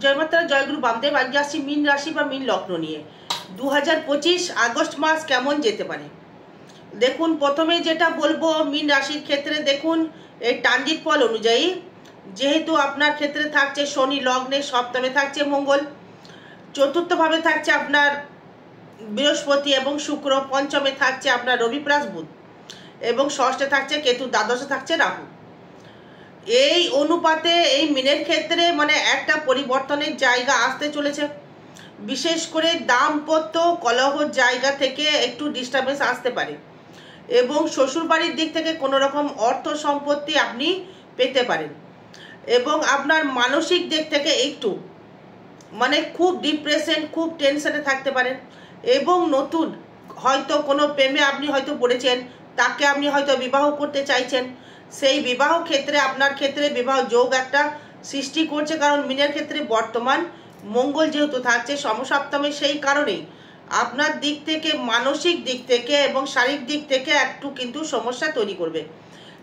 জয় মাতা জয়গুরু বামদেব। আজকে আসছি মীন রাশি বা মীন লগ্ন নিয়ে 2025 আগস্ট মাস কেমন যেতে পারে। দেখুন, প্রথমে যেটা বলবো মীন রাশির ক্ষেত্রে, দেখুন এই ট্রানজিট ফল অনুযায়ী যেহেতু আপনার ক্ষেত্রে থাকছে শনি লগ্নে, সপ্তমে থাকছে মঙ্গল, চতুর্থভাবে থাকছে আপনার বৃহস্পতি এবং শুক্র, পঞ্চমে থাকছে আপনার রবি প্লাস বুধ এবং ষষ্ঠে থাকছে কেতু, দ্বাদশে থাকছে রাহু। এই অনুপাতে এই মিনের ক্ষেত্রে মানে একটা পরিবর্তনের জায়গা আসতে চলেছে। বিশেষ করে দাম্পত্য কলহর জায়গা থেকে একটু ডিস্টারবেন্স আসতে পারে এবং শ্বশুরবাড়ির দিক থেকে কোনো রকম অর্থ সম্পত্তি আপনি পেতে পারেন এবং আপনার মানসিক দিক থেকে একটু মানে খুব ডিপ্রেশন, খুব টেনশনে থাকতে পারেন এবং নতুন হয়তো কোনো প্রেমে আপনি হয়তো পড়েছেন, তাকে আপনি হয়তো বিবাহ করতে চাইছেন। সেই বিবাহ ক্ষেত্রে আপনার ক্ষেত্রে বিবাহ যোগ একটা সৃষ্টি করছে, কারণ মিনের ক্ষেত্রে বর্তমান মঙ্গল যেহেতু থাকছে সমসপ্তমে, সেই কারণেই আপনার দিক থেকে মানসিক দিক থেকে এবং শারীরিক দিক থেকে একটু কিন্তু সমস্যা তৈরি করবে,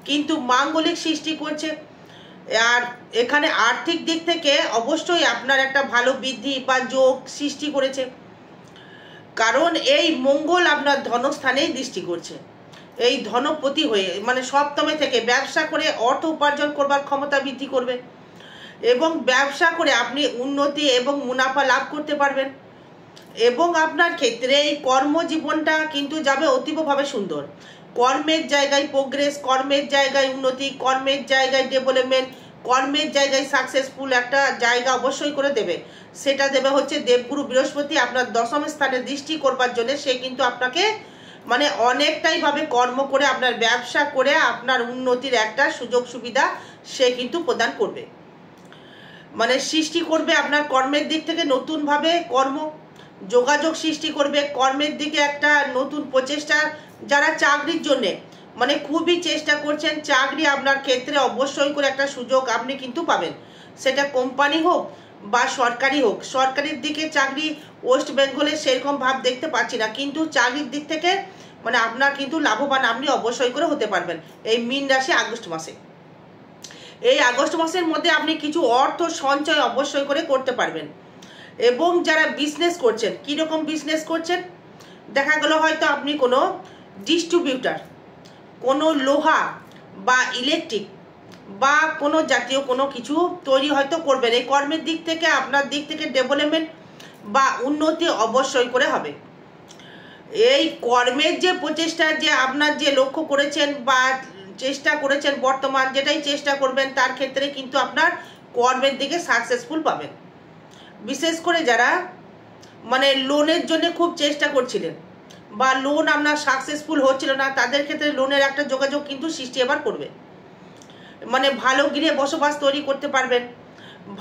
কিন্তু মাঙ্গলিক সৃষ্টি করছে। আর এখানে আর্থিক দিক থেকে অবশ্যই আপনার একটা ভালো বৃদ্ধি বা যোগ সৃষ্টি করেছে, কারণ এই মঙ্গল আপনার ধনস্থানেই দৃষ্টি করছে। এই ধনপতি হয়ে মানে সপ্তমে থেকে ব্যবসা করে অর্থ উপার্জন করবার ক্ষমতা বৃদ্ধি করবে এবং ব্যবসা করে আপনি উন্নতি এবং মুনাফা লাভ করতে পারবেন এবং আপনার ক্ষেত্রে এই কর্মজীবনটা কিন্তু যাবে অতীবভাবে সুন্দর। কর্মের জায়গায় প্রোগ্রেস, কর্মের জায়গায় উন্নতি, কর্মের জায়গায় ডেভেলপমেন্ট, কর্মের জায়গায় সাকসেসফুল একটা জায়গা অবশ্যই করে দেবে। সেটা দেবে হচ্ছে দেবগুরু বৃহস্পতি আপনার দশম স্থানে দৃষ্টি করবার জন্য। সে কিন্তু আপনাকে মানে অনেকটাই ভাবে কর্ম করে আপনার ব্যবসা করে আপনার উন্নতির একটা সুযোগ সুবিধা সে কিন্তু প্রদান করবে, মানে সৃষ্টি করবে আপনার কর্মের দিক থেকে নতুনভাবে কর্ম যোগাযোগ সৃষ্টি করবে। কর্মের দিকে একটা নতুন প্রচেষ্টা, যারা চাকরির জন্যে মানে খুবই চেষ্টা করছেন, চাকরি আপনার ক্ষেত্রে অবশ্যই করে একটা সুযোগ আপনি কিন্তু পাবেন, সেটা কোম্পানি হোক বা সরকারি হোক। সরকারির দিকে চাকরি ওয়েস্ট বেঙ্গলে সেরকম ভাব দেখতে পাচ্ছি না, কিন্তু চাকরির দিক থেকে মানে আপনার কিন্তু লাভবান আপনি অবশ্যই করে হতে পারবেন এই মীন রাশি আগস্ট মাসে। এই আগস্ট মাসের মধ্যে আপনি কিছু অর্থ সঞ্চয় অবশ্যই করে করতে পারবেন এবং যারা বিজনেস করছেন, কীরকম বিজনেস করছেন, দেখা গেল হয়তো আপনি কোনো ডিস্ট্রিবিউটার, কোনো লোহা বা ইলেকট্রিক বা কোনো জাতীয় কোনো কিছু তৈরি হয়তো করবেন। এই কর্মের দিক থেকে আপনার দিক থেকে ডেভেলপমেন্ট বা উন্নতি অবশ্যই করে হবে। এই কর্মের যে প্রচেষ্টা, যে আপনার যে লক্ষ্য করেছেন বা চেষ্টা করেছেন, বর্তমান যেটাই চেষ্টা করবেন তার ক্ষেত্রে কিন্তু আপনার কর্মের দিকে সাকসেসফুল পাবেন। বিশেষ করে যারা মানে লোনের জন্য খুব চেষ্টা করছিলেন বা লোন আপনার সাকসেসফুল হচ্ছিল না, তাদের ক্ষেত্রে লোনের একটা যোগাযোগ কিন্তু সৃষ্টি এবার করবে। মানে ভালো গৃহে বসবাস তৈরি করতে পারবেন,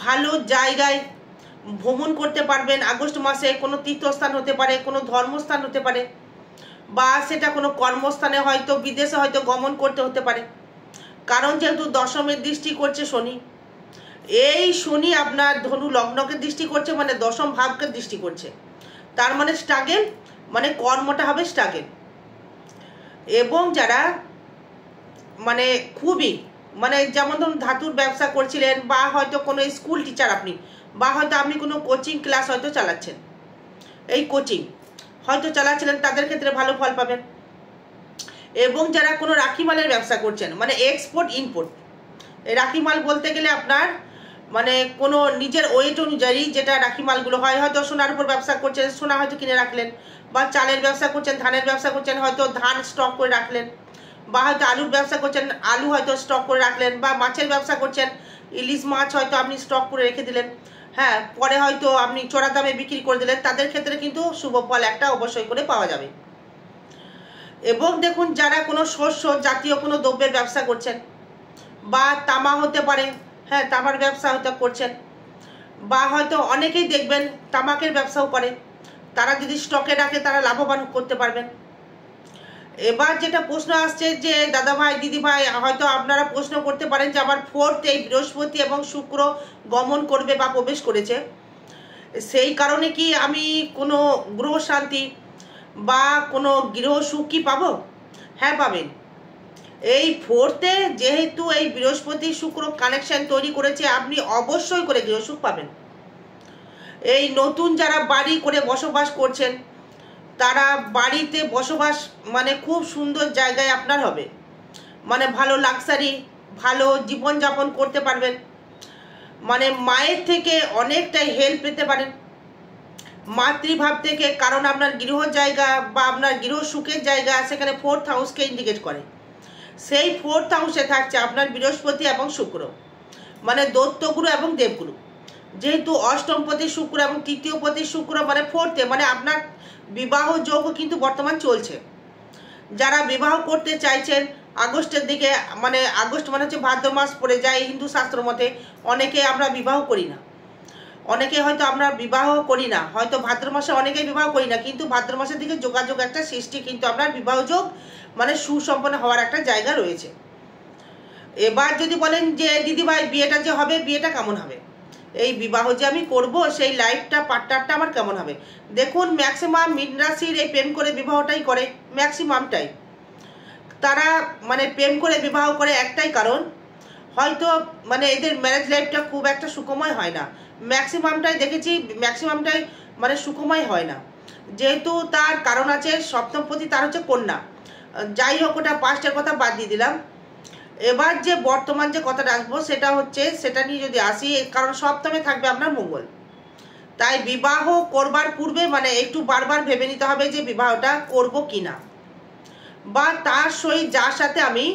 ভালো জায়গায় ভ্রমণ করতে পারবেন। আগস্ট মাসে কোনো তীর্থস্থান হতে পারে, কোনো ধর্মস্থান হতে পারে বা সেটা কোনো কর্মস্থানে হয়তো বিদেশে হয়তো গমন করতে হতে পারে, কারণ যেহেতু দশমের দৃষ্টি করছে শনি। এই শনি আপনার ধনু লগ্নকে দৃষ্টি করছে, মানে দশম ভাবকে দৃষ্টি করছে, তার মানে স্ট্রাগেল, মানে কর্মটা হবে স্ট্রাগেল। এবং যারা মানে খুবই মানে যেমন ধরুন ধাতুর ব্যবসা করছিলেন বা হয়তো কোনো স্কুল টিচার আপনি, বা হয়তো আপনি কোনো কোচিং ক্লাস হয়তো চালাচ্ছেন, এই কোচিং হয়তো চালাচ্ছিলেন, তাদের ক্ষেত্রে ভালো ফল পাবেন। এবং যারা কোনো রাখি মালের ব্যবসা করছেন, মানে এক্সপোর্ট ইম্পোর্ট, এই রাখি মাল বলতে গেলে আপনার মানে কোনো নিজের ওয়েট অনুযায়ী যেটা রাখি মালগুলো হয়, হয়তো সোনার উপর ব্যবসা করছেন, সোনা হয়তো কিনে রাখলেন, বা চালের ব্যবসা করছেন, ধানের ব্যবসা করছেন, হয়তো ধান স্টক করে রাখলেন, বা হয়তো আলুর ব্যবসা করছেন, আলু হয়তো স্টক করে রাখলেন, বা মাছের ব্যবসা করছেন, ইলিশ মাছ হয়তো আপনি স্টক করে রেখে দিলেন, হ্যাঁ, পরে হয়তো আপনি চড়া দামে বিক্রি করে দিলেন, তাদের ক্ষেত্রে কিন্তু শুভ ফল একটা অবশ্যই করে পাওয়া যাবে। এবং দেখুন, যারা কোনো শস্য জাতীয় কোনো দ্রব্যের ব্যবসা করছেন বা তামা হতে পারে, হ্যাঁ তামার ব্যবসা হয়তো করছেন, বা হয়তো অনেকেই দেখবেন তামাকের ব্যবসাও করে, তারা যদি স্টকে রাখে তারা লাভবান করতে পারবেন। এবার যেটা প্রশ্ন আসছে যে দাদা ভাই দিদি ভাই, হয়তো আপনারা প্রশ্ন করতে পারেন যে আমার ফোর্থ এই বৃহস্পতি এবং শুক্র গমন করবে বা প্রবেশ করেছে, সেই কারণে কি আমি কোনো গ্রহ শান্তি বা কোনো গৃহ সুখ কি পাবো? হ্যাঁ পাবেন। এই ফোর্থে যেহেতু এই বৃহস্পতি শুক্র কানেকশন তৈরি করেছে, আপনি অবশ্যই করে গৃহসুখ পাবেন। এই নতুন যারা বাড়ি করে বসবাস করছেন, তারা বাড়িতে বসবাস মানে খুব সুন্দর জায়গায় আপনার হবে, মানে ভালো লাক্সারি, ভালো জীবনযাপন করতে পারবেন, মানে মায়ের থেকে অনেকটাই হেল্প পেতে পারেন, মাতৃভাব থেকে। কারণ আপনার গৃহ জায়গা বা আপনার গৃহ সুখের জায়গা সেখানে 4th হাউসকে ইন্ডিকেট করে। সেই 4th হাউসে থাকছে আপনার বৃহস্পতি এবং শুক্র, মানে দৈত্যগুরু এবং দেবগুরু। যেহেতু অষ্টমপতি শুক্র এবং তৃতীয়পতি শুক্র মানে 4th-এ, মানে আপনার বিবাহ যোগও কিন্তু বর্তমান চলছে। যারা বিবাহ করতে চাইছেন আগস্টের দিকে, মানে আগস্ট মানে হচ্ছে ভাদ্র মাস পড়ে যায় হিন্দু শাস্ত্র মতে, অনেকে আমরা বিবাহ করি না, অনেকে হয়তো আমরা বিবাহ করি না, হয়তো ভাদ্র মাসে অনেকেই বিবাহ করি না, কিন্তু ভাদ্র মাসের দিকে যোগাযোগ একটা সৃষ্টি কিন্তু আপনার বিবাহ যোগ মানে সুসম্পন্ন হওয়ার একটা জায়গা রয়েছে। এবার যদি বলেন যে দিদিভাই বিয়েটা যে হবে, বিয়েটা কেমন হবে, এই বিবাহ যে আমি করব সেই লাইফটা পার্টনারটা আমার কেমন হবে। দেখুন ম্যাক্সিমাম মীন রাশির এই প্রেম করে বিবাহটাই করে, ম্যাক্সিমামটাই তারা মানে প্রেম করে বিবাহ করে একটাই কারণ, হয়তো মানে এদের ম্যারেজ লাইফটা খুব একটা সুখময় হয় না, ম্যাক্সিমামটাই দেখেছি, ম্যাক্সিমামটাই মানে সুখময় হয় না। যেহেতু তার কারণ আছে, সপ্তমপতি তার হচ্ছে কন্যা। যাই হোক, ওটা পাস্টের কথা বাদ দিয়ে দিলাম। এবার যে বর্তমান যে কথাটা আসবো সেটা হচ্ছে, সেটা নিয়ে যদি আসি, কারণ সপ্তমে থাকবে আপনার মঙ্গল। তাই বিবাহ করবার পূর্বে মানে একটু বারবার ভেবে নিতে হবে যে বিবাহটা করব কি না, বা তার সহিত যার সাথে আমি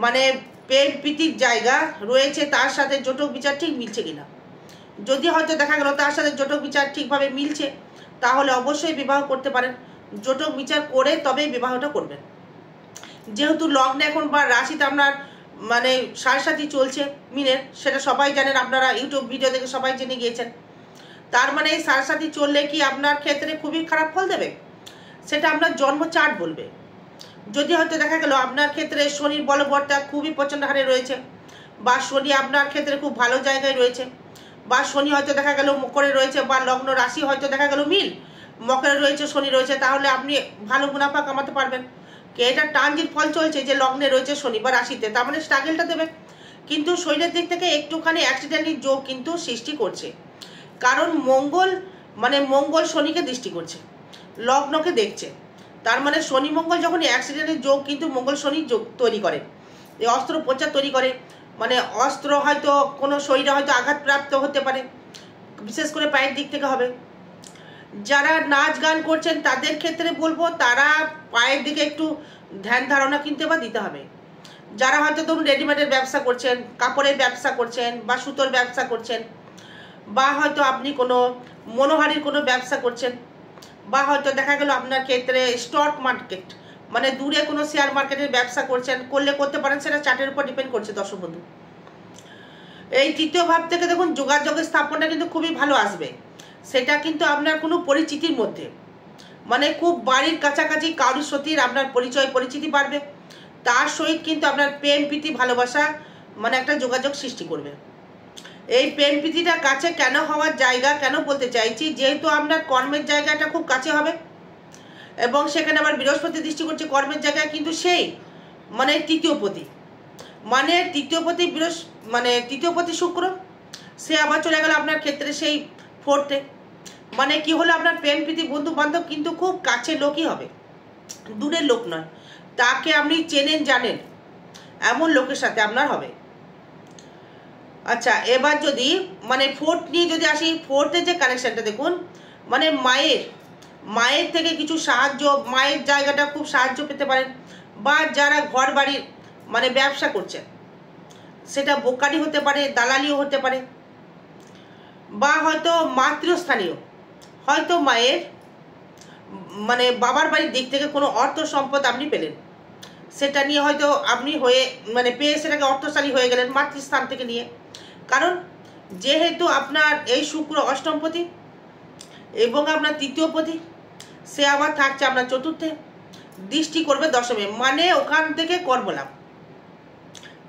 মানে প্রেম প্রীতির জায়গা রয়েছে তার সাথে জটক বিচার ঠিক মিলছে কিনা। যদি হয়তো দেখা গেল তার সাথে জটক বিচার ঠিকভাবে মিলছে, তাহলে অবশ্যই বিবাহ করতে পারেন। জটক বিচার করে তবেই বিবাহটা করবেন। যেহেতু লগ্নে এখন বা রাশিতে আপনার মানে সাড়ে চলছে মিনের, সেটা সবাই জানেন, আপনারা ইউটিউব ভিডিও দেখে সবাই জেনে গিয়েছেন। তার মানে এই সাড়ে চললে কি আপনার ক্ষেত্রে খুবই খারাপ ফল দেবে, সেটা আপনার জন্ম চার্ট বলবে। যদি হয়তো দেখা গেল আপনার ক্ষেত্রে শনির বলবৎটা খুবই প্রচণ্ড হারে রয়েছে, বা শনি আপনার ক্ষেত্রে খুব ভালো জায়গায় রয়েছে, বা শনি হয়তো দেখা গেল মকরে রয়েছে, বা লগ্ন রাশি হয়তো দেখা গেল মিল, মকরে রয়েছে, শনি রয়েছে, তাহলে আপনি ভালো মুনাফা কামাতে পারবেন। এটা ট্রানজিট ফল চলছে যে লগ্নে রয়েছে শনি বা রাশিতে, তার মানে স্ট্রাগলটা দেবে। কিন্তু শরীরের দিক থেকে একটুখানি অ্যাক্সিডেন্টের যোগ কিন্তু সৃষ্টি করছে, কারণ মঙ্গল মানে মঙ্গল শনিকে দৃষ্টি করছে, লগ্নকে দেখছে। তার মানে শনি মঙ্গল যখন অ্যাক্সিডেন্টের যোগ কিন্তু মঙ্গল শনি যোগ তৈরি করে, এই অস্ত্র প্রচার তৈরি করে, মানে অস্ত্র হয়তো কোনো শরীরে হয়তো আঘাতপ্রাপ্ত হতে পারে, বিশেষ করে পায়ের দিক থেকে হবে। যারা নাচ গান করছেন তাদের ক্ষেত্রে বলবো তারা পায়ের দিকে একটু ধ্যান ধারণা কিনতে বা দিতে হবে। যারা হয়তো ধরুন রেডিমেডের ব্যবসা করছেন, কাপড়ের ব্যবসা করছেন, বা সুতোর ব্যবসা করছেন, বা হয়তো আপনি কোনো মনোহারির কোনো ব্যবসা করছেন, বা হয়তো দেখা গেল আপনার ক্ষেত্রে স্টক মার্কেট মানে দূরে কোনো শেয়ার মার্কেটের ব্যবসা করছেন, করলে করতে পারেন, সেটা চার্টের উপর ডিপেন্ড করছে দর্শক বন্ধু। এই তৃতীয় ভাব থেকে দেখুন যোগাযোগের স্থাপনটা কিন্তু খুবই ভালো আসবে, সেটা কিন্তু আপনার কোনো পরিচিতির মধ্যে, মানে খুব বাড়ির কাছাকাছি কারোর সাথে আপনার পরিচিতি বাড়বে, তার সহিত কিন্তু আপনার প্রেম প্রীতি ভালোবাসা মানে একটা যোগাযোগ সৃষ্টি করবে। এই প্রেম প্রীতিটা কাছে কেন হওয়ার জায়গা কেন বলতে চাইছি, যেহেতু আপনার কর্মের জায়গাটা খুব কাছে হবে, এবং সেখানে আবার বৃহস্পতি দৃষ্টি করছে কর্মের জায়গায়, কিন্তু সেই মানে তৃতীয়পতি মানে তৃতীয়পতি শুক্র, সে আবার চলে গেল আপনার ক্ষেত্রে সেই 4th-এ। মানে কি হলো, আপনার প্রেম প্রীতি বন্ধু বান্ধব কিন্তু খুব কাছের লোকই হবে, দূরের লোক নয়, তাকে আপনি চেনেন জানেন এমন লোকের সাথে আপনার হবে। আচ্ছা, এবার যদি মানে 4th নিয়ে যদি আসি, 4th-এর যে কানেকশনটা দেখুন, মানে মায়ের থেকে কিছু সাহায্য, মায়ের জায়গাটা খুব সাহায্য পেতে পারেন, বা যারা ঘর বাড়ির মানে ব্যবসা করছেন, সেটা বোকারি হতে পারে, দালালিও হতে পারে, বা হয়তো মাতৃস্থানীয়, হয়তো মায়ের মানে বাবার বাড়ির দিক থেকে কোনো অর্থ সম্পদ আপনি পেলেন, সেটা নিয়ে হয়তো আপনি মানে পেয়ে সেটাকে অর্থশালী হয়ে গেলেন মাতৃস্থান থেকে নিয়ে। কারণ যেহেতু আপনার এই শুক্র অষ্টমপতি এবং আপনার তৃতীয়পতি, সে আবার থাকছে আপনার 4th-এ, দৃষ্টি করবে 10-এ, মানে ওখান থেকে কর্মলাভ,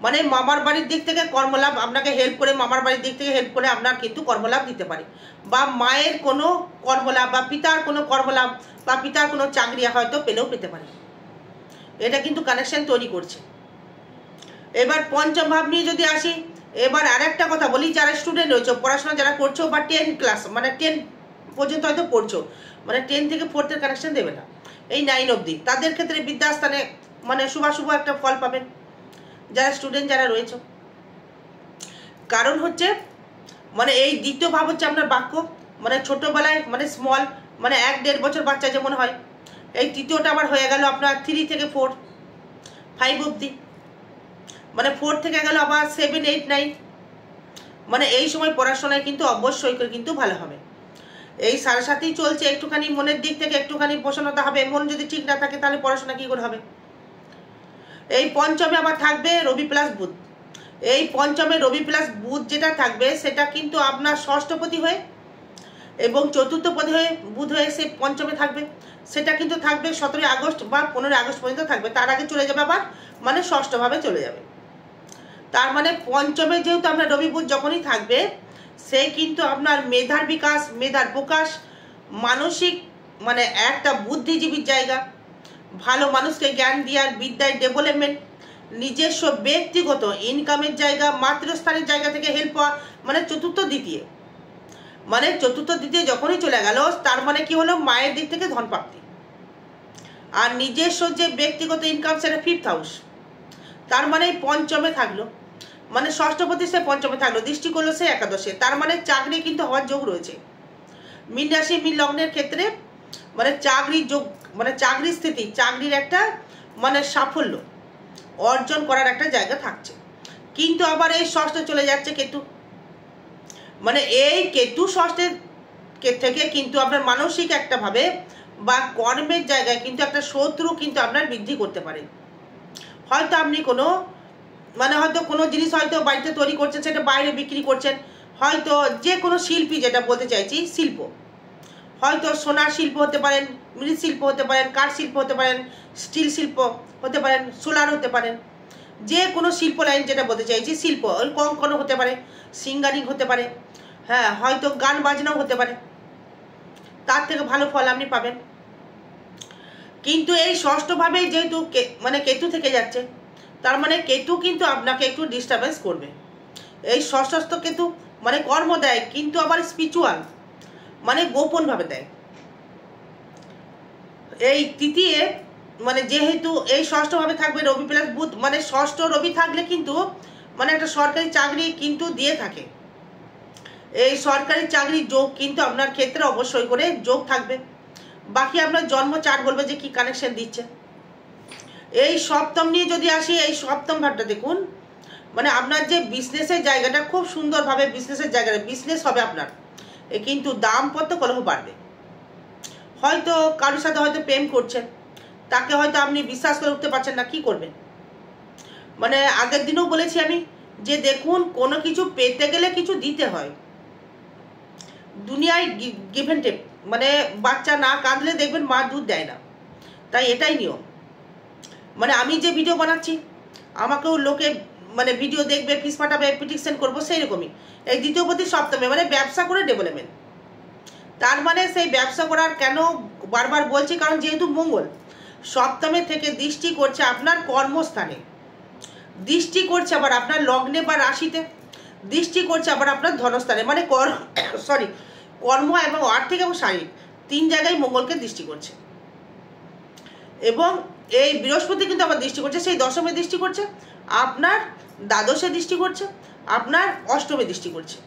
মানে মামার বাড়ির দিক থেকে কর্মলাভ, আপনাকে হেল্প করে মামার বাড়ির দিক থেকে হেল্প করে আপনার কিন্তু কর্মলাভ দিতে পারে, বা মায়ের কোনো কর্মলাভ, বা পিতার কোনো কর্মলাভ, বা পিতার কোনো চাকরি হয়তো পেলেও পেতে পারে। এটা কিন্তু কানেকশন তৈরি করছে। এবার পঞ্চম ভাব নিয়ে যদি আসি, এবার আরেকটা কথা বলি, যারা স্টুডেন্ট রয়েছে, পড়াশোনা যারা করছো বা 10 ক্লাস মানে 10 পর্যন্ত হয়তো পড়ছো, মানে 10 থেকে 4-এর কানেকশন দেবে না, এই 9 অবধি, তাদের ক্ষেত্রে বিদ্যাস্থানে মানে শুভ একটা ফল পাবেন যারা স্টুডেন্ট যারা রয়েছে। কারণ হচ্ছে মানে এই দ্বিতীয় ভাব হচ্ছে আপনার বাক্য, মানে ছোটবেলায় মানে স্মল মানে 1-1.5 বছর বাচ্চা যেমন হয়, এই তৃতীয়টা আবার হয়ে গেল আপনার 3 থেকে 4, 5 অবধি, মানে 4 থেকে গেল আবার 7, 8, 9, মানে এই সময় পড়াশোনায় কিন্তু অবশ্যই করে কিন্তু ভালো হবে। এই সাড়ে সাথেই চলছে, একটুখানি মনের দিক থেকে একটুখানি প্রসন্নতা হবে, মন যদি ঠিক না থাকে তাহলে পড়াশোনা কী করে হবে। এই পঞ্চমে আবার থাকবে রবি প্লাস বুধ, এই পঞ্চমে রবি প্লাস বুধ যেটা থাকবে সেটা কিন্তু আপনার ষষ্ঠপতি হয়ে এবং চতুর্থপতি হয়ে বুধ হয়ে সে পঞ্চমে থাকবে, সেটা কিন্তু থাকবে 17 আগস্ট বা 15 আগস্ট পর্যন্ত থাকবে, তার আগে চলে যাবে আবার মানে ষষ্ঠভাবে চলে যাবে। তার মানে পঞ্চমে যেহেতু আপনার রবি বুধ যখনই থাকবে, সে কিন্তু আপনার মেধার বিকাশ, মেধার প্রকাশ, মানসিক মানে একটা বুদ্ধিজীবীর জায়গা, ভালো মানুষকে জ্ঞান দেওয়ার, বিদ্যায় ডেভেলপমেন্ট, নিজস্ব ব্যক্তিগত ইনকামের জায়গা, মাতৃস্থানের জায়গা থেকে হেল্প পাওয়া, মানে চতুর্থ দ্বিতীয়, মানে চতুর্থ দ্বিতীয় যখনই চলে গেল তার মানে কি হলো, মায়ের দিক থেকে ধন প্রাপ্তি। আর নিজস্ব যে ব্যক্তিগত ইনকাম সেটা 5th হাউস, তার মানে পঞ্চমে থাকলো, মানে ষষ্ঠপতি সে পঞ্চমে থাকলো, দৃষ্টি করলো সে একাদশে, তার মানে চাকরি কিন্তু হওয়ার যোগ রয়েছে। মীন রাশি মীন লগ্নের ক্ষেত্রে মানে চাকরির যোগ, মানে চাকরির স্থিতি, চাকরির একটা মানে সাফল্য অর্জন করার একটা জায়গা থাকছে। কিন্তু আবার এই ষষ্ঠে চলে যাচ্ছে কেতু, মানে এই কেতু ষষ্ঠের থেকে কিন্তু আপনার মানসিক একটা ভাবে বা কর্মের জায়গায় কিন্তু একটা শত্রু কিন্তু আপনার বৃদ্ধি করতে পারে। হয়তো আপনি কোনো মানে হয়তো কোনো জিনিস হয়তো বাড়িতে তৈরি করছেন, সেটা বাইরে বিক্রি করছেন, হয়তো যে কোনো শিল্পী, যেটা বলতে চাইছি শিল্প, হয়তো সোনার শিল্প হতে পারেন, মৃৎশিল্প হতে পারেন, কাঠ শিল্প হতে পারেন, স্টিল শিল্প হতে পারেন, সোলার হতে পারেন, যে কোনো শিল্প লাইন যেটা বলতে চাইছি শিল্প, ওই কঙ্কনও হতে পারে, সিঙ্গারিং হতে পারে, হ্যাঁ হয়তো গান বাজনাও হতে পারে, তার থেকে ভালো ফল আপনি পাবেন। কিন্তু এই ষষ্ঠভাবে যেহেতু মানে কেতু থেকে যাচ্ছে, তার মানে কেতু কিন্তু আপনাকে একটু ডিস্টার্বেন্স করবে। এই ষষ্ঠ কেতু মানে কর্ম দেয়, কিন্তু আবার স্পিরিচুয়াল মানে গোপনভাবে দেয়। এই তৃতীয় মানে যেহেতু এই ষষ্ঠভাবে থাকবে রবি প্লাস বুধ, মানে ষষ্ঠ রবি থাকলে কিন্তু মানে একটা সরকারি চাকরি কিন্তু দিয়ে থাকে, এই সরকারি চাকরির যোগ কিন্তু আপনার ক্ষেত্রে অবশ্যই করে যোগ থাকবে। বাকি আপনার জন্ম চার্ট বলবে যে কি কানেকশন দিচ্ছে। এই সপ্তম নিয়ে যদি আসি, এই সপ্তম ভাবটা দেখুন, মানে আপনার যে বিজনেসের জায়গাটা খুব সুন্দরভাবে বিজনেসের জায়গাটা বিজনেস হবে আপনার, কিন্তু দাম্পত্য কলহ বাড়বে। হয়তো কারোর সাথে হয়তো প্রেম করছেন, তাকে হয়তো আপনি বিশ্বাস করে উঠতে পারছেন না, কি করবেন। মানে আগের দিনও বলেছি আমি যে দেখুন, কোনো কিছু পেতে গেলে কিছু দিতে হয়, দুনিয়ায় গিভ অ্যান্ড টেক, মানে বাচ্চা না কাঁদলে দেখবেন মা দুধ দেয় না, তাই এটাই নিয়ম। মানে আমি যে ভিডিও বানাচ্ছি, আমাকেও লোকে মানে ভিডিও দেখবে, ফিস পাঠাবে, পিটিশন করবো, সেই রকমই এই দ্বিতীয়পতি সপ্তমে মানে ব্যবসা করে ডেভেলপমেন্ট। তার মানে সেই ব্যবসা করার কেন বারবার বলছি, কারণ যেহেতু মঙ্গল সপ্তমে থেকে দৃষ্টি করছে আপনার কর্মস্থানে, দৃষ্টি করছে আবার আপনার লগ্নে বা রাশিতে, দৃষ্টি করছে আবার আপনার ধনস্থানে, মানে কর্ম এবং আর্থিক এবং শারীরিক 3 জায়গায় মঙ্গলকে দৃষ্টি করছে। এবং এই বৃহস্পতি কিন্তু আবার দৃষ্টি করছে, সেই দশমে দৃষ্টি করছে, আপনার দ্বাদশে দৃষ্টি করছে, আপনার অষ্টমে দৃষ্টি করছে।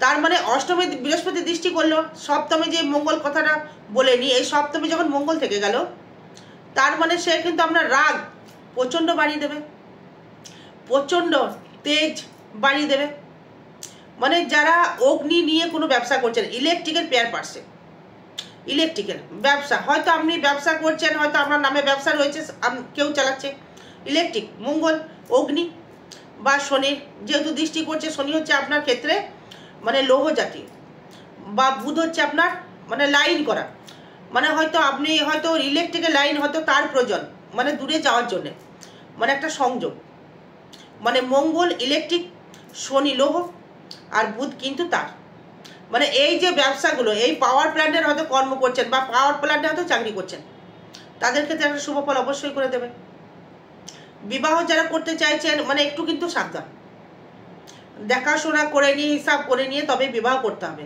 তার মানে অষ্টমে বৃহস্পতি দৃষ্টি করলো, সপ্তমে যে মঙ্গল কথাটা বলে নি, এই সপ্তমে যখন মঙ্গল থেকে গেল, তার মানে সে কিন্তু আপনার রাগ প্রচণ্ড বাড়িয়ে দেবে, প্রচণ্ড তেজ বাড়িয়ে দেবে। মানে যারা অগ্নি নিয়ে কোনো ব্যবসা করছেন, ইলেকট্রিক্যাল পেয়ার পার্সন, ইলেকট্রিক্যাল ব্যবসা, হয়তো আপনি ব্যবসা করছেন, হয়তো আপনার নামে ব্যবসা রয়েছে, কেউ চালাচ্ছে, ইলেকট্রিক, মঙ্গল, অগ্নি বা শনির যেহেতু দৃষ্টি করছে, শনি হচ্ছে আপনার ক্ষেত্রে মানে লৌহ জাতীয়, বা বুধ হচ্ছে আপনার মানে লাইন করা, মানে হয়তো আপনি হয়তো ইলেকট্রিক্যাল লাইন হয়তো তার প্রয়োজন, মানে দূরে যাওয়ার জন্যে, মানে একটা সংযোগ, মানে মঙ্গল ইলেকট্রিক, শনি লৌহ, আর বুধ কিন্তু তার, মানে এই যে ব্যবসাগুলো, এই পাওয়ার প্ল্যান্টের হয়তো কর্ম করছেন বা পাওয়ার প্ল্যান্টে হয়তো চাকরি করছেন, তাদের ক্ষেত্রে একটা শুভ ফল অবশ্যই করে দেবে। বিবাহ যারা করতে চাইছেন মানে একটু কিন্তু সাবধান, দেখাশোনা করে নিয়ে হিসাব করে নিয়ে তবে বিবাহ করতে হবে,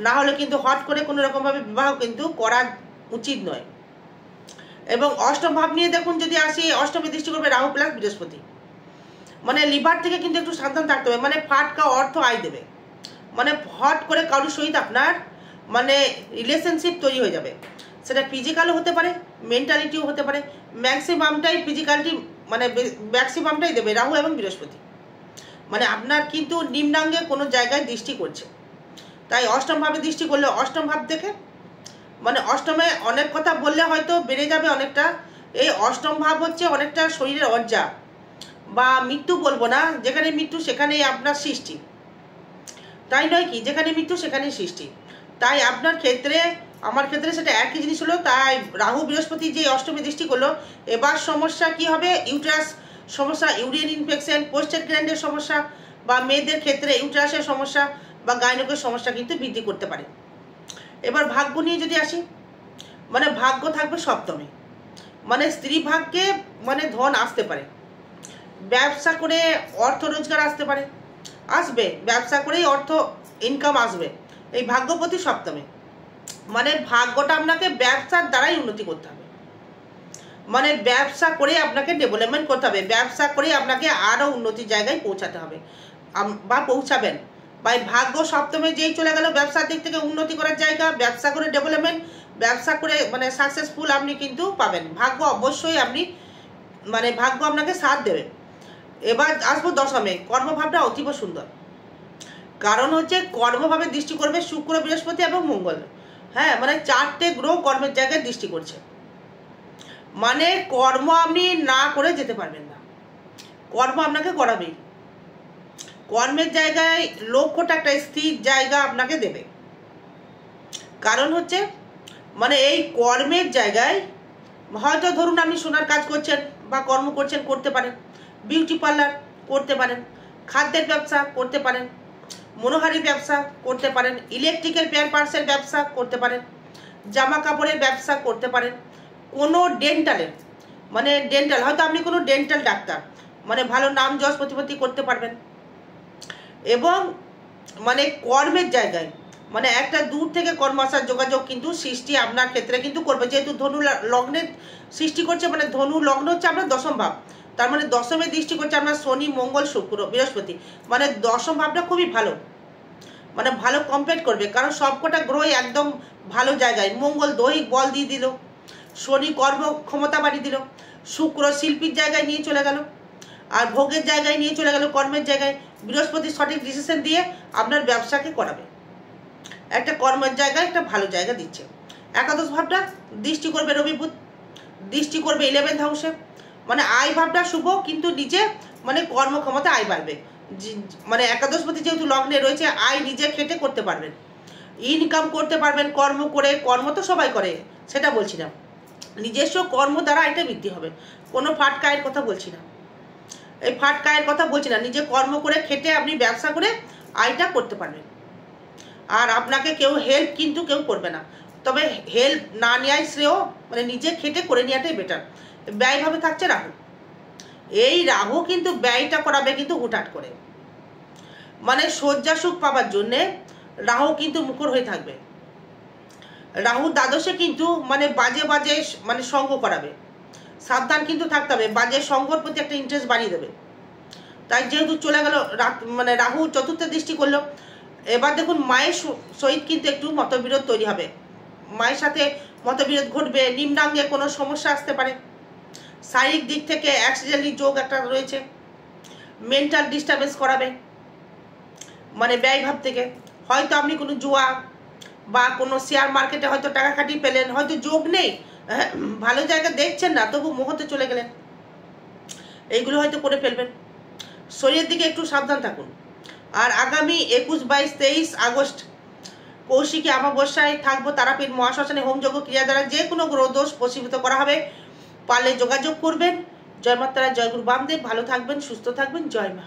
না হলে কিন্তু হট করে কোনো রকমভাবে বিবাহ কিন্তু করা উচিত নয়। এবং অষ্টম ভাব নিয়ে দেখুন যদি আসি, অষ্টমে দৃষ্টি করবে রাহু প্লাস বৃহস্পতি, মানে লিভার থেকে কিন্তু একটু সাবধান থাকতে হবে, মানে ফাটকা অর্থ আয় দেবে, মানে হট করে কারোর সহিত আপনার মানে রিলেশনশিপ তৈরি হয়ে যাবে, সেটা ফিজিক্যালও হতে পারে, মেন্টালিটিও হতে পারে, ম্যাক্সিমামটাই ফিজিক্যালিটি মানে ম্যাক্সিমামটাই দেবে রাহু এবং বৃহস্পতি। মানে আপনার কিন্তু নিম্নাঙ্গে কোনো জায়গায় দৃষ্টি করছে, তাই অষ্টম ভাবে দৃষ্টি করলে অষ্টম ভাব থেকে মানে অষ্টমে অনেক কথা বললে হয়তো বেড়ে যাবে অনেকটা। এই অষ্টম ভাব হচ্ছে অনেকটা শরীরের অর্জা বা মৃত্যু বলবো না, যেখানে মৃত্যু সেখানেই আপনার সৃষ্টি, তাই নয় কি, যেখানে মৃত্যু সেখানেই সৃষ্টি। তাই আপনার ক্ষেত্রে আমার ক্ষেত্রে সেটা একই জিনিস হলো। তাই রাহু বৃহস্পতি যে অষ্টমী দৃষ্টি করলো, এবার সমস্যা কি হবে, ইউটেরাস সমস্যা, ইউরিন ইনফেকশন, পোস্টেড গ্ল্যান্ডের সমস্যা, বা মেয়েদের ক্ষেত্রে ইউটেরাসের সমস্যা বা গাইনোকের সমস্যা কিন্তু বৃদ্ধি করতে পারে। এবার ভাগ্য নিয়ে যদি আসি, মানে ভাগ্য থাকবে সপ্তমে, মানে স্ত্রী ভাগ্যে মানে ধন আসতে পারে, ব্যবসা করে অর্থ রোজগার আসতে পারে, আসবে, ব্যবসা করেই অর্থ ইনকাম আসবে, এই ভাগ্যপতি সপ্তমে। মানে ভাগ্যটা আপনাকে ব্যবসার দ্বারাই উন্নতি করতে হবে, মানে ব্যবসা করে আপনাকে ডেভেলপমেন্ট করতে হবে, ব্যবসা করে আপনাকে আরও উন্নতির জায়গায় পৌঁছাতে হবে বা পৌঁছাবেন। বা ভাগ্য সপ্তমে যেই চলে গেল ব্যবসার দিক থেকে উন্নতি করার জায়গা, ব্যবসা করে ডেভেলপমেন্ট, ব্যবসা করে মানে সাকসেসফুল আপনি কিন্তু পাবেন, ভাগ্য অবশ্যই আপনি মানে ভাগ্য আপনাকে সাথ দেবে। এবার আসবো দশমে, কর্মভাবটা অতীব সুন্দর, কারণ হচ্ছে কর্মভাবে দৃষ্টি করবে শুক্র, বৃহস্পতি এবং মঙ্গল। হ্যাঁ, মানে 4টে গ্রহ কর্মের জায়গায় দৃষ্টি করছে, মানে কর্ম আপনি না করে যেতে পারবেন না, কর্ম আপনাকে করাবেই। কর্মের জায়গায় লক্ষ্যটা একটা স্থির জায়গা আপনাকে দেবে, কারণ হচ্ছে মানে এই কর্মের জায়গায় হয়তো ধরুন আপনি সোনার কাজ করছেন বা কর্ম করছেন, করতে পারেন, বিউটি পার্লার করতে পারেন, খাদ্যের ব্যবসা করতে পারেন, মনোহারি ব্যবসা করতে পারেন, ইলেকট্রিক্যাল পেয়ার পার্টসের ব্যবসা করতে পারেন, জামা কাপড়ের ব্যবসা করতে পারেন, কোনো ডেন্টালের মানে ডেন্টাল, হয়তো আপনি কোনো ডেন্টাল ডাক্তার, মানে ভালো নাম যশ প্রতিপত্তি করতে পারবেন। এবং মানে কর্মের জায়গায় মানে একটা দূর থেকে কর্ম আসার যোগাযোগ কিন্তু সৃষ্টি আপনার ক্ষেত্রে কিন্তু করবে, যেহেতু ধনু লগ্নের সৃষ্টি করছে, মানে ধনু লগ্ন হচ্ছে আপনার দশম ভাব, তার মানে দশমে দৃষ্টি করছে আপনার শনি, মঙ্গল, শুক্র, বৃহস্পতি, মানে দশম ভাবটা খুবই ভালো, মানে ভালো কম্পেয়ার করবে, কারণ সবকটা গ্রহই একদম ভালো জায়গায়। মঙ্গল দৈহিক বল দিয়ে দিল, শনি কর্ম ক্ষমতা বাড়িয়ে দিল, শুক্র শিল্পীর জায়গায় নিয়ে চলে গেল, আর ভোগের জায়গায় নিয়ে চলে গেল, কর্মের জায়গায়। বৃহস্পতি সঠিক ডিসিশন দিয়ে আপনার ব্যবসাকে করাবে, একটা কর্মের জায়গায় একটা ভালো জায়গা দিচ্ছে। একাদশ ভাবটা দৃষ্টি করবে রবি বুধ, দৃষ্টি করবে 11th হাউসে, মানে আয় ভাবটা শুভ, কিন্তু নিজে মানে কর্মক্ষমতা আয় বাড়বে, মানে একাদশপতি যেহেতু লগ্নে রয়েছে, আয় নিজে খেটে করতে পারবেন, ইনকাম করতে পারবেন কর্ম করে। কর্ম তো সবাই করে, সেটা বলছি না, নিজস্ব কর্ম দ্বারা আয়টা বৃদ্ধি হবে, কোনো ফাটকা আয়ের কথা বলছি না, এই ফাটকা আয়ের কথা বলছি না, নিজে কর্ম করে খেটে আপনি ব্যবসা করে আয়টা করতে পারবেন। আর আপনাকে কেউ হেল্প কিন্তু কেউ করবে না, তবে হেল্প না নেওয়াই শ্রেয়, মানে নিজে খেটে করে নেওয়াটাই বেটার। ব্যয়ভাবে থাকছে রাহু, এই রাহু কিন্তু ব্যয়টা করাবে কিন্তু হুটহাট করে, মানে শয্যা সুখ পাবার জন্যে রাহু কিন্তু মুখর হয়ে থাকবে। রাহু দ্বাদশে কিন্তু মানে বাজে বাজে মানে সঙ্গ করাবে, সাবধান কিন্তু থাকতে হবে, বাজে সঙ্গর প্রতি একটা ইন্টারেস্ট বাড়িয়ে দেবে। তাই যেহেতু চলে গেল মানে রাহু চতুর্থ দৃষ্টি করলো, এবার দেখুন মায়ের সহিত কিন্তু একটু মতবিরোধ তৈরি হবে, মায়ের সাথে মতবিরোধ ঘটবে, নিম্নাঙ্গে কোনো সমস্যা আসতে পারে, শারীরিক দিক থেকে অ্যাক্সিডেন্টালি যোগ একটা রয়েছে, মেন্টাল ডিস্টারবেন্স করাবে, মানে ব্যয়ভাব থেকে হয়তো আপনি কোনো জুয়া বা কোনো শেয়ার মার্কেটে হয়তো টাকা খাটিয়ে পেলেন, হয়তো যোগ নেই, ভালো জায়গা দেখছেন না, তবু মুহূর্তে চলে গেলেন, এইগুলো হয়তো করে ফেলবেন। শরীরের দিকে একটু সাবধান থাকুন। আর আগামী 21, 22, 23 আগস্ট কৌশিকী অমাবস্যায় থাকবো তারাপীঠ মহাশ্মশানে হোমযজ্ঞ ক্রিয়া দ্বারা যে কোনো গ্রহ দোষ প্রশীভূত করা হবে, পারলে যোগাযোগ করবেন। জয় মাতারা, জয় গুরু বামদেব, ভালো থাকবেন, সুস্থ থাকবেন, জয় মা।